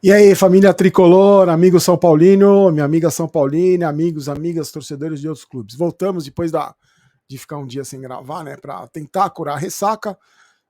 E aí, família tricolor, amigo São Paulino, minha amiga São Paulina, amigos, amigas, torcedores de outros clubes. Voltamos depois de ficar um dia sem gravar, né, para tentar curar a ressaca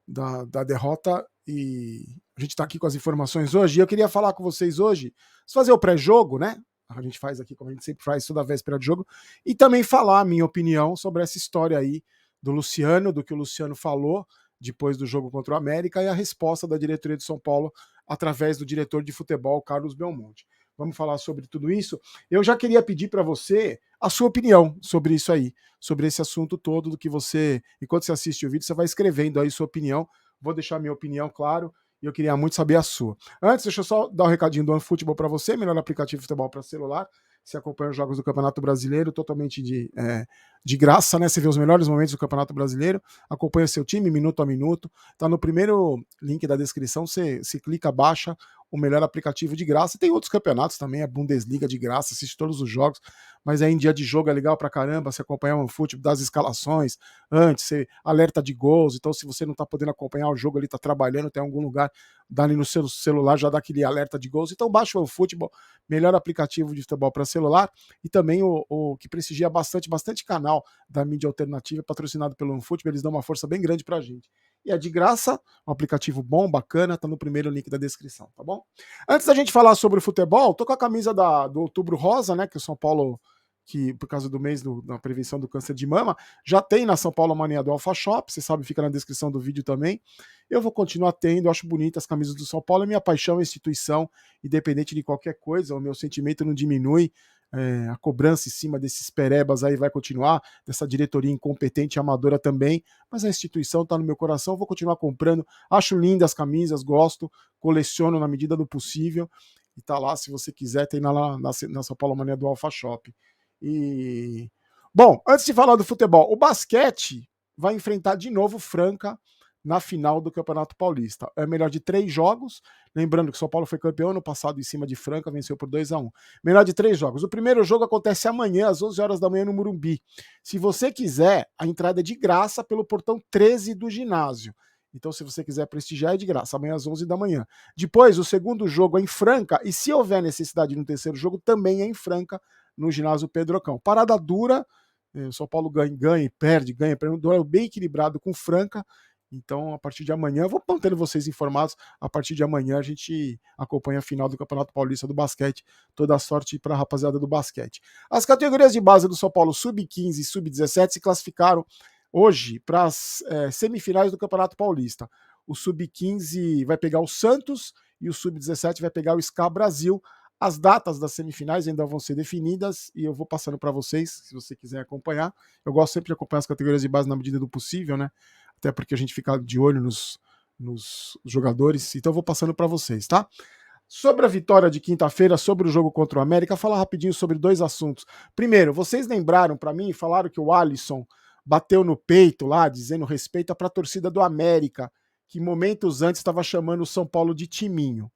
da derrota. E a gente está aqui com as informações hoje. E eu queria falar com vocês hoje, fazer o pré-jogo, né? A gente faz aqui, como a gente sempre faz, toda véspera de jogo, e também falar a minha opinião sobre essa história aí do Luciano, do que o Luciano falou depois do jogo contra o América e a resposta da diretoria de São Paulo através do diretor de futebol, Carlos Belmonte. Vamos falar sobre tudo isso. Eu já queria pedir para você a sua opinião sobre isso aí, sobre esse assunto todo, do que você, enquanto você assiste o vídeo, você vai escrevendo aí sua opinião. Vou deixar minha opinião, claro, e eu queria muito saber a sua. Antes, deixa eu só dar um recadinho do OneFootball para você, melhor aplicativo de futebol para celular. Você acompanha os jogos do Campeonato Brasileiro totalmente de graça, né? Você vê os melhores momentos do Campeonato Brasileiro, acompanha seu time minuto a minuto. Tá no primeiro link da descrição, você clica, baixa o melhor aplicativo de graça. Tem outros campeonatos também, a Bundesliga de graça, assiste todos os jogos, mas aí em dia de jogo é legal pra caramba, você acompanhar o futebol das escalações antes, você alerta de gols, então se você não tá podendo acompanhar o jogo ali, tá trabalhando, tem algum lugar, dá ali no seu celular, já dá aquele alerta de gols, então baixa o futebol, melhor aplicativo de futebol para celular, e também o que prestigia bastante canal da mídia alternativa, patrocinado pelo OneFootball, eles dão uma força bem grande pra gente. E é de graça, um aplicativo bom, bacana, tá no primeiro link da descrição, tá bom? Antes da gente falar sobre o futebol, tô com a camisa do Outubro Rosa, né, que o São Paulo, que por causa do mês da prevenção do câncer de mama, já tem na São Paulo Mania do Alpha Shop, você sabe, fica na descrição do vídeo também. Eu vou continuar tendo, eu acho bonitas as camisas do São Paulo, é minha paixão, é instituição, independente de qualquer coisa, o meu sentimento não diminui, a cobrança em cima desses perebas aí vai continuar, dessa diretoria incompetente e amadora também, mas a instituição está no meu coração, vou continuar comprando, acho lindas as camisas, gosto, coleciono na medida do possível, e tá lá, se você quiser, tem na São Paulo Mania do Alpha Shop. E bom, antes de falar do futebol, o basquete vai enfrentar de novo Franca na final do Campeonato Paulista. É melhor de 3 jogos, lembrando que o São Paulo foi campeão ano passado em cima de Franca, venceu por 2-1. Melhor de 3 jogos. O primeiro jogo acontece amanhã, às 11 horas da manhã, no Morumbi. Se você quiser, a entrada é de graça pelo portão 13 do ginásio. Então, se você quiser prestigiar, é de graça, amanhã às 11 da manhã. Depois, o segundo jogo é em Franca, e se houver necessidade no terceiro jogo, também é em Franca, no ginásio Pedrocão. Parada dura, o São Paulo ganha e perde, um duelo bem equilibrado com Franca. Então, a partir de amanhã, vou mantendo vocês informados. A partir de amanhã, a gente acompanha a final do Campeonato Paulista do basquete. Toda a sorte para a rapaziada do basquete. As categorias de base do São Paulo, sub-15 e sub-17, se classificaram hoje para as semifinais do Campeonato Paulista. O sub-15 vai pegar o Santos e o sub-17 vai pegar o SCA Brasil. As datas das semifinais ainda vão ser definidas e eu vou passando para vocês, se você quiser acompanhar. Eu gosto sempre de acompanhar as categorias de base na medida do possível, né? Até porque a gente fica de olho nos jogadores. Então eu vou passando para vocês, tá? Sobre a vitória de quinta-feira, sobre o jogo contra o América, falar rapidinho sobre 2 assuntos. Primeiro, vocês lembraram para mim, falaram que o Alisson bateu no peito lá, dizendo respeito para a torcida do América, que momentos antes estava chamando o São Paulo de timinho.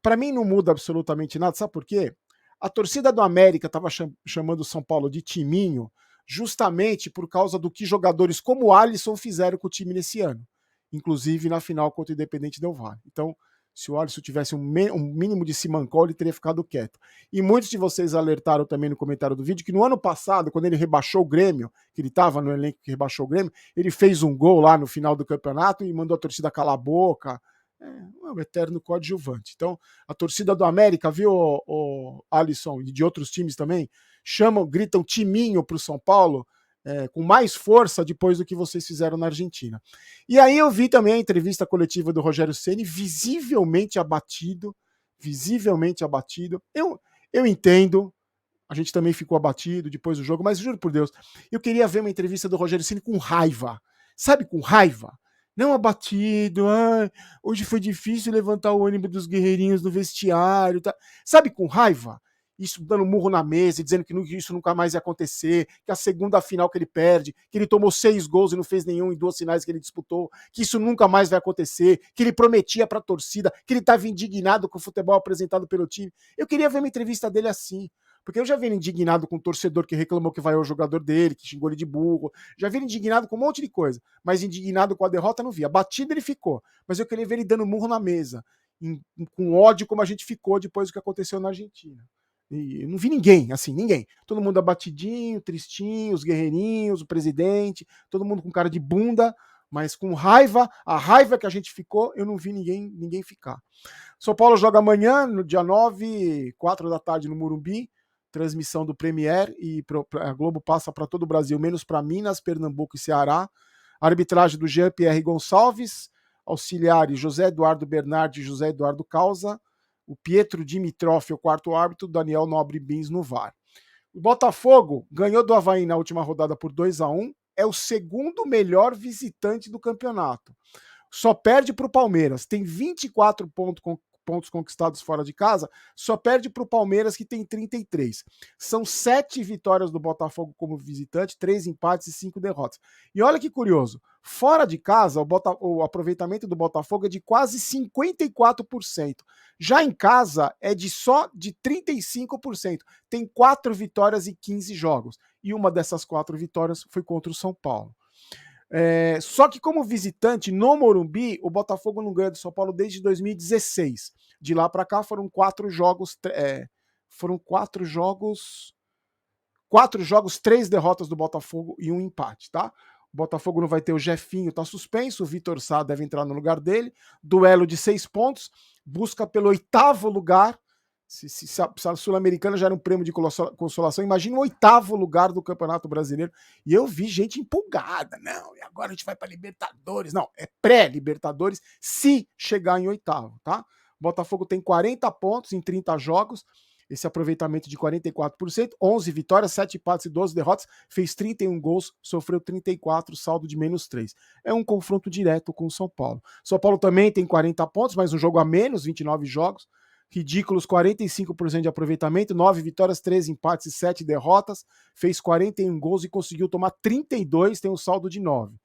Para mim não muda absolutamente nada, sabe por quê? A torcida do América estava chamando o São Paulo de timinho justamente por causa do que jogadores como o Alisson fizeram com o time nesse ano, inclusive na final contra o Independente Del Valle. Então, se o Alisson tivesse um mínimo de simancol, ele teria ficado quieto. E muitos de vocês alertaram também no comentário do vídeo que no ano passado, quando ele rebaixou o Grêmio, que ele estava no elenco que rebaixou o Grêmio, ele fez um gol lá no final do campeonato e mandou a torcida calar a boca. É um eterno coadjuvante. Então, a torcida do América, viu, o Alisson, e de outros times também, gritam timinho para o São Paulo, com mais força depois do que vocês fizeram na Argentina. E aí eu vi também a entrevista coletiva do Rogério Ceni, visivelmente abatido, visivelmente abatido. Eu entendo, a gente também ficou abatido depois do jogo, mas juro por Deus, eu queria ver uma entrevista do Rogério Ceni com raiva, sabe, com raiva. Não abatido, hoje foi difícil levantar o ônibus dos guerreirinhos no vestiário, tá? Sabe, com raiva. Isso dando murro na mesa, dizendo que isso nunca mais ia acontecer, que a segunda final que ele perde, que ele tomou 6 gols e não fez nenhum em 2 finais que ele disputou, que isso nunca mais vai acontecer, que ele prometia para a torcida, que ele estava indignado com o futebol apresentado pelo time. Eu queria ver uma entrevista dele assim, porque eu já vi ele indignado com o torcedor que reclamou que vai ao jogador dele, que xingou ele de burro, já vi ele indignado com um monte de coisa, mas indignado com a derrota não vi. Abatido ele ficou, mas eu queria ver ele dando murro na mesa. com ódio como a gente ficou depois do que aconteceu na Argentina. E eu não vi ninguém, assim, ninguém. Todo mundo abatidinho, tristinho, os guerreirinhos, o presidente, todo mundo com cara de bunda, mas com raiva, a raiva que a gente ficou, eu não vi ninguém ficar. São Paulo joga amanhã, no dia 9, 4 da tarde no Morumbi, transmissão do Premier, e a Globo passa para todo o Brasil, menos para Minas, Pernambuco e Ceará. A arbitragem do Jean-Pierre Gonçalves, auxiliares José Eduardo Bernardi e José Eduardo Causa, o Pietro Dimitrov é o quarto árbitro, Daniel Nobre Bins no VAR. O Botafogo ganhou do Avaí na última rodada por 2-1, é o segundo melhor visitante do campeonato. Só perde para o Palmeiras, tem 24 pontos conquistados fora de casa, só perde para o Palmeiras, que tem 33. São 7 vitórias do Botafogo como visitante, 3 empates e 5 derrotas. E olha que curioso, fora de casa, o aproveitamento do Botafogo é de quase 54%. Já em casa, é só de 35%. Tem 4 vitórias e 15 jogos. E uma dessas 4 vitórias foi contra o São Paulo. Só que como visitante no Morumbi, o Botafogo não ganha do São Paulo desde 2016. De lá para cá foram 4 jogos, 3 derrotas do Botafogo e 1 empate, tá? O Botafogo não vai ter o Jefinho, tá suspenso, o Vitor Sá deve entrar no lugar dele. Duelo de 6 pontos, busca pelo 8º lugar. Se a Sul-Americana já era um prêmio de consolação, imagina o 8º lugar do Campeonato Brasileiro. E eu vi gente empolgada. Não, e agora a gente vai para Libertadores. Não, é pré-Libertadores se chegar em 8º, tá? O Botafogo tem 40 pontos em 30 jogos, esse aproveitamento de 44%, 11 vitórias, 7 empates e 12 derrotas, fez 31 gols, sofreu 34, saldo de -3. É um confronto direto com o São Paulo. São Paulo também tem 40 pontos, mas um jogo a menos, 29 jogos, ridículos 45% de aproveitamento, 9 vitórias, 13 empates e 7 derrotas, fez 41 gols e conseguiu tomar 32, tem um saldo de 9.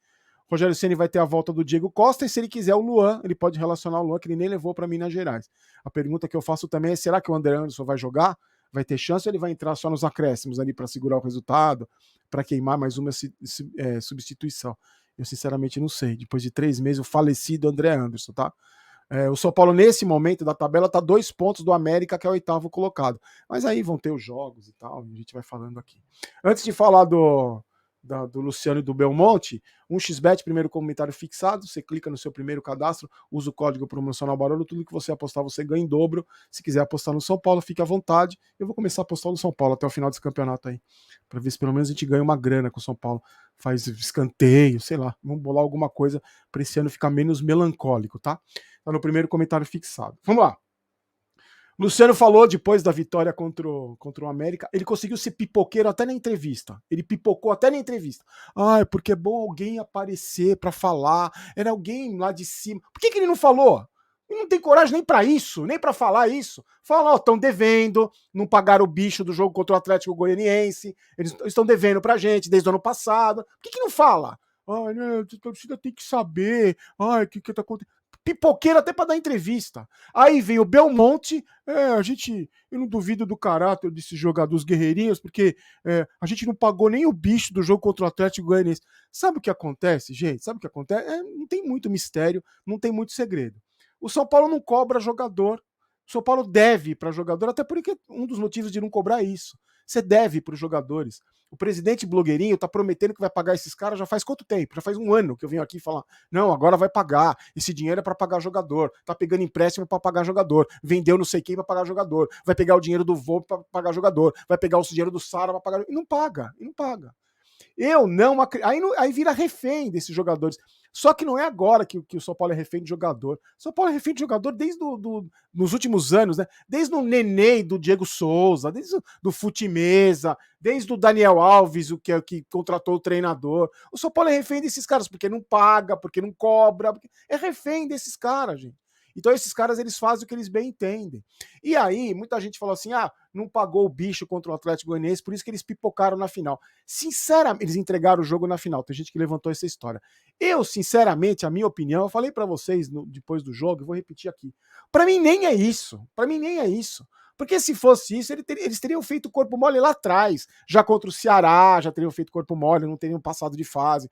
Rogério Ceni vai ter a volta do Diego Costa, e se ele quiser o Luan, ele pode relacionar o Luan, que ele nem levou para Minas Gerais. A pergunta que eu faço também é, será que o André Anderson vai jogar? Vai ter chance ou ele vai entrar só nos acréscimos ali para segurar o resultado, para queimar mais uma substituição? Eu sinceramente não sei. Depois de 3 meses, o falecido André Anderson, tá? O São Paulo, nesse momento da tabela, está 2 pontos do América, que é o 8º colocado. Mas aí vão ter os jogos e tal, a gente vai falando aqui. Antes de falar do Luciano e do Belmonte, 1xBet, primeiro comentário fixado, você clica no seu primeiro cadastro, usa o código promocional Barolo, tudo que você apostar você ganha em dobro. Se quiser apostar no São Paulo, fique à vontade. Eu vou começar a apostar no São Paulo até o final desse campeonato aí, para ver se pelo menos a gente ganha uma grana com o São Paulo, faz escanteio, sei lá, vamos bolar alguma coisa para esse ano ficar menos melancólico, tá? Tá no primeiro comentário fixado. Vamos lá. Luciano falou depois da vitória contra o América, ele conseguiu ser pipoqueiro até na entrevista. Ele pipocou até na entrevista. É porque é bom alguém aparecer para falar. Era alguém lá de cima. Por que ele não falou? Ele não tem coragem nem para isso, nem para falar isso. Fala, estão devendo, não pagaram o bicho do jogo contra o Atlético Goianiense, eles estão devendo pra gente desde o ano passado. Por que não fala? Né, a torcida tem que saber. O que tá acontecendo? Pipoqueiro até para dar entrevista. Aí vem o Belmonte, eu não duvido do caráter desses jogadores guerreirinhos, porque a gente não pagou nem o bicho do jogo contra o Atlético Goianiense. Sabe o que acontece, gente? Sabe o que acontece? Não tem muito mistério, não tem muito segredo. O São Paulo não cobra jogador. O São Paulo deve para jogador, até porque um dos motivos de não cobrar é isso. Você deve para os jogadores. O presidente blogueirinho tá prometendo que vai pagar esses caras já faz quanto tempo? Já faz um ano que eu venho aqui falar. Não, agora vai pagar. Esse dinheiro é para pagar jogador. Tá pegando empréstimo para pagar jogador. Vendeu não sei quem para pagar jogador. Vai pegar o dinheiro do vô para pagar jogador. Vai pegar o dinheiro do Sara para pagar. E não paga. Eu não acredito. Aí vira refém desses jogadores. Só que não é agora que o São Paulo é refém de jogador. O São Paulo é refém de jogador desde nos últimos anos, né? Desde o Nenê do Diego Souza, desde do Futimesa, desde o Daniel Alves, o que contratou o treinador. O São Paulo é refém desses caras, porque não paga, porque não cobra. É refém desses caras, gente. Então esses caras, eles fazem o que eles bem entendem. E aí, muita gente falou assim, não pagou o bicho contra o Atlético Goianiense, por isso que eles pipocaram na final. Sinceramente, eles entregaram o jogo na final. Tem gente que levantou essa história. Eu, sinceramente, a minha opinião, eu falei para vocês depois do jogo, eu vou repetir aqui. Para mim nem é isso. Porque se fosse isso, eles teriam feito corpo mole lá atrás. Já contra o Ceará, já teriam feito corpo mole, não teriam passado de fase.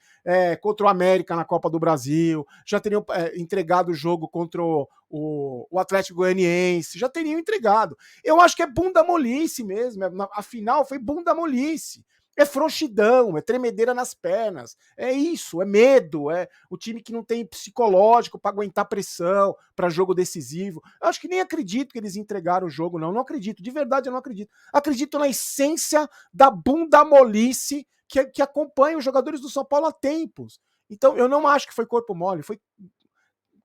Contra o América na Copa do Brasil, já teriam entregado o jogo contra o Atlético Goianiense, já teriam entregado. Eu acho que é bunda molice mesmo. A final foi bunda molice. É frouxidão, é tremedeira nas pernas, é isso, é medo, é o time que não tem psicológico para aguentar pressão, para jogo decisivo. Eu acho que nem acredito que eles entregaram o jogo, não acredito, de verdade eu não acredito. Acredito na essência da bunda molice que acompanha os jogadores do São Paulo há tempos. Então eu não acho que foi corpo mole, foi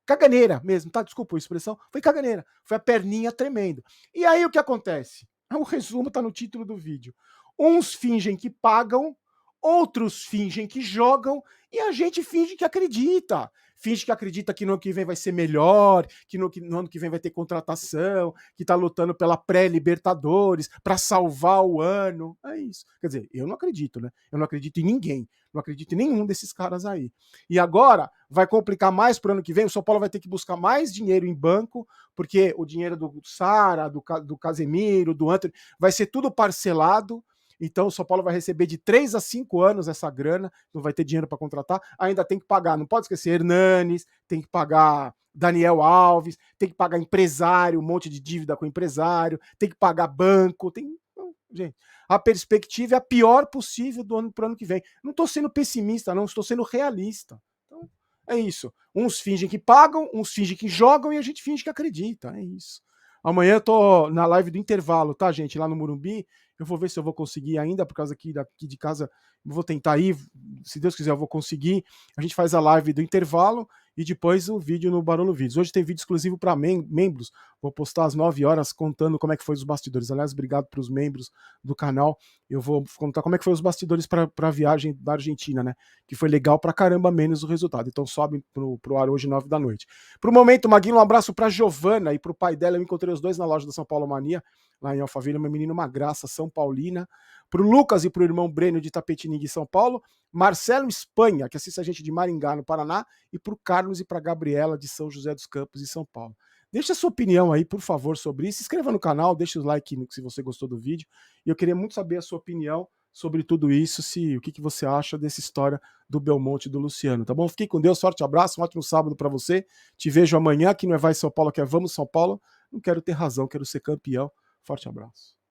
caganeira mesmo, tá? Desculpa a expressão, foi caganeira, foi a perninha tremendo. E aí o que acontece? O resumo tá no título do vídeo. Uns fingem que pagam, outros fingem que jogam e a gente finge que acredita. Finge que acredita que no ano que vem vai ser melhor, que no ano que vem vai ter contratação, que tá lutando pela pré-Libertadores para salvar o ano. É isso. Quer dizer, eu não acredito, né? Eu não acredito em ninguém. Não acredito em nenhum desses caras aí. E agora vai complicar mais pro ano que vem. O São Paulo vai ter que buscar mais dinheiro em banco, porque o dinheiro do Sara, do Casemiro, do Antony, vai ser tudo parcelado. Então o São Paulo vai receber de 3 a 5 anos essa grana, não vai ter dinheiro para contratar, ainda tem que pagar, não pode esquecer Hernanes, tem que pagar Daniel Alves, tem que pagar empresário, um monte de dívida com empresário, tem que pagar banco, gente, a perspectiva é a pior possível do ano para o ano que vem. Não estou sendo pessimista, não, estou sendo realista. Então, é isso. Uns fingem que pagam, uns fingem que jogam e a gente finge que acredita. É isso. Amanhã eu tô na live do intervalo, tá, gente? Lá no Morumbi. Eu vou ver se eu vou conseguir ainda, por causa daqui de casa. Vou tentar ir. Se Deus quiser, eu vou conseguir. A gente faz a live do intervalo e depois o vídeo no Barolo Vídeos. Hoje tem vídeo exclusivo para membros. Vou postar às 9 horas contando como é que foi os bastidores. Aliás, obrigado para os membros do canal. Eu vou contar como é que foi os bastidores para a viagem da Argentina, né? Que foi legal pra caramba, menos o resultado. Então sobe pro ar hoje, 9 da noite. Pro momento, Maguinho, um abraço pra Giovana e pro pai dela. Eu encontrei os dois na loja da São Paulo Mania, lá em Alphaville. Meu menino, uma graça, São Paulina. Pro Lucas e pro irmão Breno de Tapetininga, São Paulo. Marcelo Espanha, que assiste a gente de Maringá, no Paraná. E pro Carlos e pra Gabriela, de São José dos Campos, em São Paulo. Deixa a sua opinião aí, por favor, sobre isso. Se inscreva no canal, deixa o like se você gostou do vídeo. E eu queria muito saber a sua opinião sobre tudo isso, o que você acha dessa história do Belmonte e do Luciano, tá bom? Fique com Deus, forte abraço, um ótimo sábado para você. Te vejo amanhã, que não é Vai São Paulo, que é Vamos São Paulo. Não quero ter razão, quero ser campeão. Forte abraço.